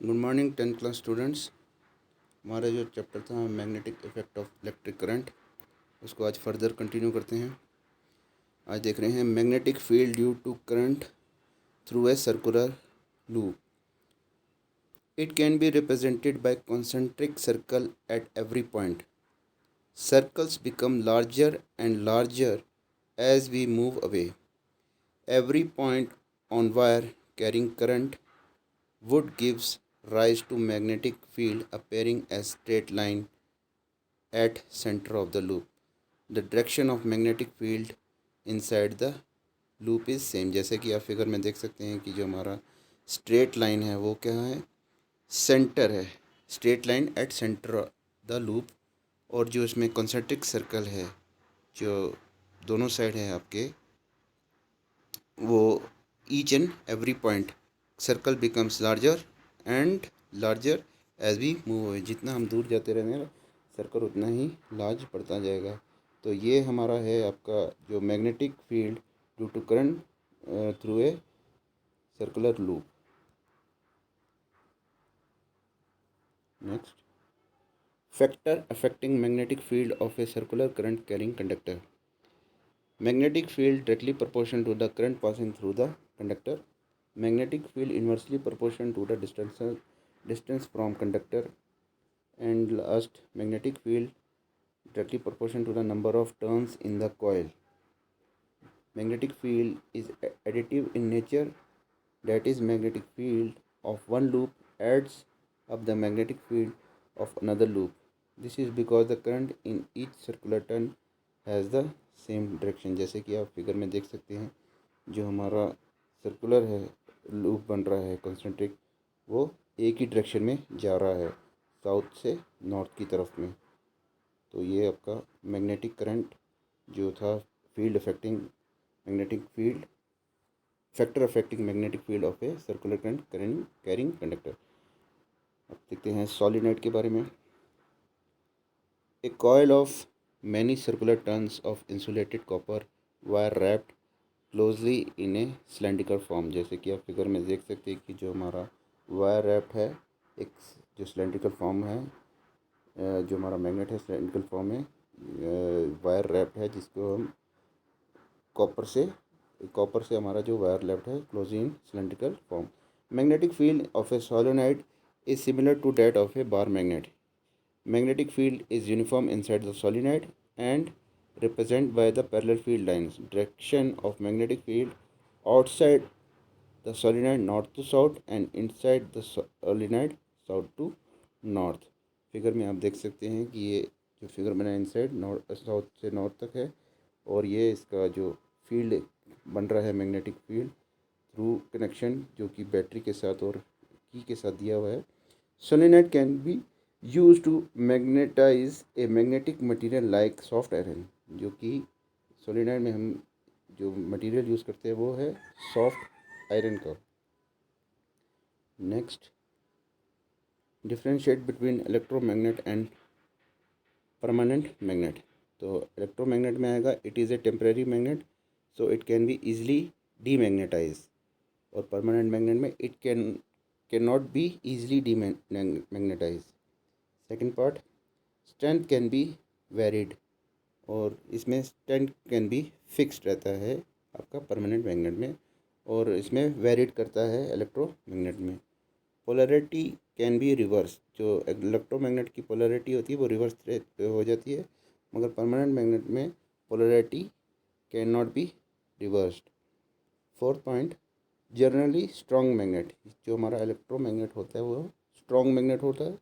Good morning 10th class students. हमारा जो chapter था magnetic effect of electric current, उसको आज फर्दर कंटिन्यू करते हैं। आज देख रहे हैं magnetic field due to current through a circular loop. It can be represented by concentric circle at every point. Circles become larger and larger as we move away. Every point on wire carrying current would gives rise to magnetic field appearing as straight line at center of the loop. The direction of magnetic field inside the loop is same. जैसे कि आप figure में देख सकते हैं कि जो हमारा स्ट्रेट लाइन है वो क्या है, सेंटर है, straight line at centre the loop. और जो इसमें कॉन्सेंट्रिक सर्कल है जो दोनों साइड है आपके, वो each and every point circle becomes larger and larger as we move away. जितना हम दूर जाते रहेंगे सर्कल उतना ही लार्ज पड़ता जाएगा। तो ये हमारा है आपका जो magnetic field due to current through a circular loop. Next, factor affecting magnetic field of a circular current carrying conductor. Magnetic field directly proportional to the current passing through the conductor. Magnetic field inversely proportional to the distance from conductor. And last, magnetic field directly proportional to the number of turns in the coil. Magnetic field is additive in nature. That is, magnetic field of one loop adds up the magnetic field of another loop. This is because the current in each circular turn has the same direction. जैसे कि आप figure में देख सकते हैं, जो हमारा circular है लूप बन रहा है कॉन्सेंट्रिक, वो एक ही डायरेक्शन में जा रहा है, साउथ से नॉर्थ की तरफ में। तो ये आपका मैग्नेटिक करंट जो था, field affecting magnetic field, factor affecting magnetic field of a circular current carrying conductor. अब देखते हैं सॉलिनॉइड के बारे में। A coil of many circular turns of insulated copper wire wrapped closely in a cylindrical form. जैसे कि आप figure में देख सकते हैं कि जो हमारा वायर रैप्ड है, एक जो सिलेंड्रिकल फॉर्म है, जो हमारा मैग्नेट है सिलेंड्रिकल फॉर्म में वायर रैप्ड है, जिसको हम कॉपर से हमारा जो वायर रैप्ड है close in cylindrical form. Magnetic field of a solenoid is similar to that of a bar magnet. Magnetic field is uniform inside the solenoid and represented by the parallel field lines. Direction of magnetic field outside the solenoid north to south and inside the solenoid south to north. Figure में आप देख सकते हैं कि ये जो figure बना है इनसाइड नॉर्थ साउथ से नॉर्थ तक है, और ये इसका जो फील्ड बन रहा है मैग्नेटिक फील्ड थ्रू कनेक्शन जो कि बैटरी के साथ और की के साथ दिया हुआ है. Solenoid can be use to magnetize a magnetic material like soft iron. जो कि सोलेनॉइड में हम जो मटीरियल यूज़ करते हैं वो है सॉफ्ट आयरन का. Next, differentiate between electromagnet and permanent magnet. तो इलेक्ट्रोमैग्नेट में आएगा it is a temporary magnet, so it can be easily demagnetise. और परमानेंट मैग्नेट में it can not be easily demagnetise. Second part, strength can be varied, और इसमें strength can be fixed रहता है आपका परमानेंट मैग्नेट में, और इसमें वेरिड करता है इलेक्ट्रोमैग्नेट में. Polarity can be reverse. जो इलेक्ट्रोमैग्नेट की पोलैरिटी होती है वो रिवर्स हो जाती है, मगर परमानेंट मैग्नेट में polarity can not be reversed. Fourth point, generally strong magnet. जो हमारा इलेक्ट्रोमैग्नेट होता है वो स्ट्रॉन्ग मैग्नेट होता है,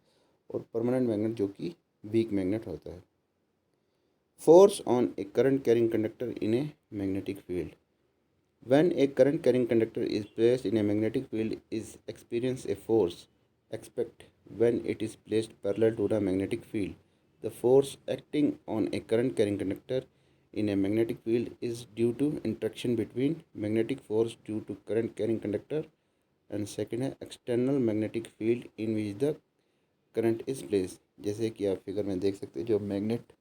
और परमानेंट मैग्नेट जो कि वीक मैग्नेट होता है. Force on a current carrying conductor in a magnetic field. When a current carrying conductor is placed in a magnetic field is experience a force expect when it is placed parallel to the magnetic field. The force acting on a current carrying conductor in a magnetic field is due to interaction between magnetic force due to current carrying conductor, and second है external magnetic field in which the current इस place. जैसे कि आप figure में देख सकते हैं, जो मैग्नेट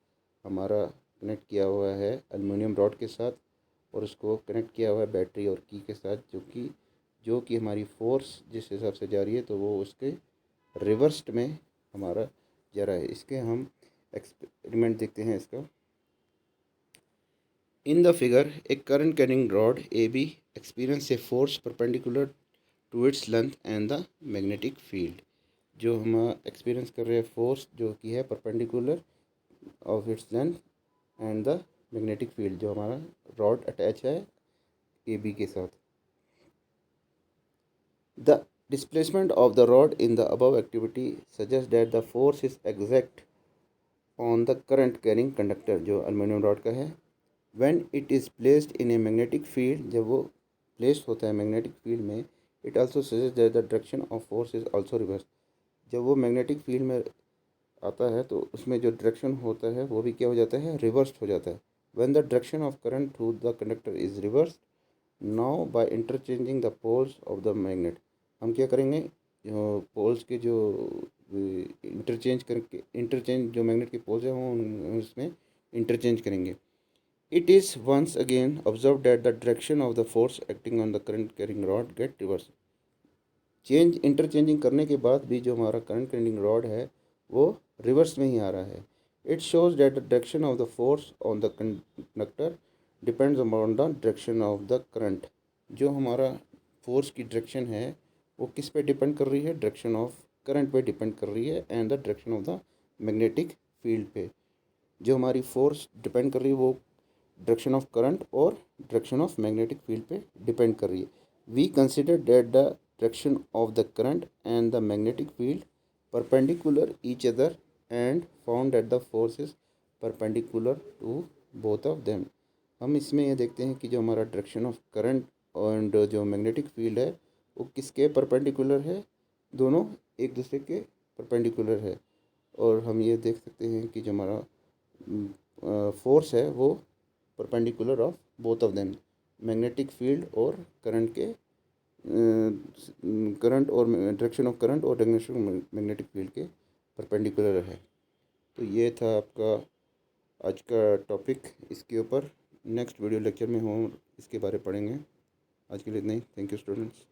हमारा कनेक्ट किया हुआ है एल्युमिनियम रॉड के साथ, और उसको कनेक्ट किया हुआ है बैटरी और की के साथ, जो कि जो कि हमारी फोर्स जिस हिसाब से जा रही है तो वो उसके रिवर्स्ड में हमारा जा रहा है। इसके हम एक्सपेरिमेंट देखते हैं इसका। In the figure a current carrying rod A B experience a force perpendicular to its length and the magnetic field. जो हम एक्सपीरियंस कर रहे हैं फोर्स जो कि है perpendicular of its length and the magnetic field, जो हमारा रॉड अटैच है ए बी के साथ। The displacement of the rod in the above activity suggest that the force is exact on the current carrying conductor, जो aluminium rod का है। When it is placed in a magnetic field, जब वो placed होता है magnetic field में, it also suggest that the direction of force is also reverse. जब वो मैग्नेटिक फील्ड में आता है तो उसमें जो डायरेक्शन होता है वो भी क्या हो जाता है, रिवर्स हो जाता है। When the direction of current through the conductor is reverse, now by interchanging the poles of the magnet, हम क्या करेंगे, जो पोल्स के जो इंटरचेंज जो मैग्नेट के पोल्स हैं वो उसमें इंटरचेंज करेंगे। It is once again observe that the direction of the force acting on the current carrying rod get reverse. Interchanging करने के बाद भी जो हमारा करंट कैरिंग रॉड है वो रिवर्स में ही आ रहा है। It shows that the direction of the force on the conductor depends on the direction of the current. जो हमारा फोर्स की डायरेक्शन है वो किस पे डिपेंड कर रही है, डायरेक्शन ऑफ करंट पे डिपेंड कर रही है and the direction of the magnetic field पे। जो हमारी फोर्स डिपेंड कर रही है वो डायरेक्शन ऑफ करंट और डायरेक्शन ऑफ मैग्नेटिक फील्ड पे डिपेंड कर रही है। We consider that the direction of the current and the magnetic field perpendicular each other and found that the force is perpendicular to both of them. हम इसमें यह देखते हैं कि जो हमारा डायरेक्शन ऑफ करंट और जो मैग्नेटिक फील्ड है वो किसके परपेंडिकुलर है, दोनों एक दूसरे के परपेंडिकुलर है। और हम ये देख सकते हैं कि जो हमारा फोर्स है वो perpendicular of both of them, magnetic field और करंट के करंट और डायरेक्शन ऑफ करंट और डायरेक्शन मैग्नेटिक फील्ड के परपेंडिकुलर है। तो ये था आपका आज का टॉपिक। इसके ऊपर नेक्स्ट वीडियो लेक्चर में हम इसके बारे पढ़ेंगे। आज के लिए इतना ही। Thank you students.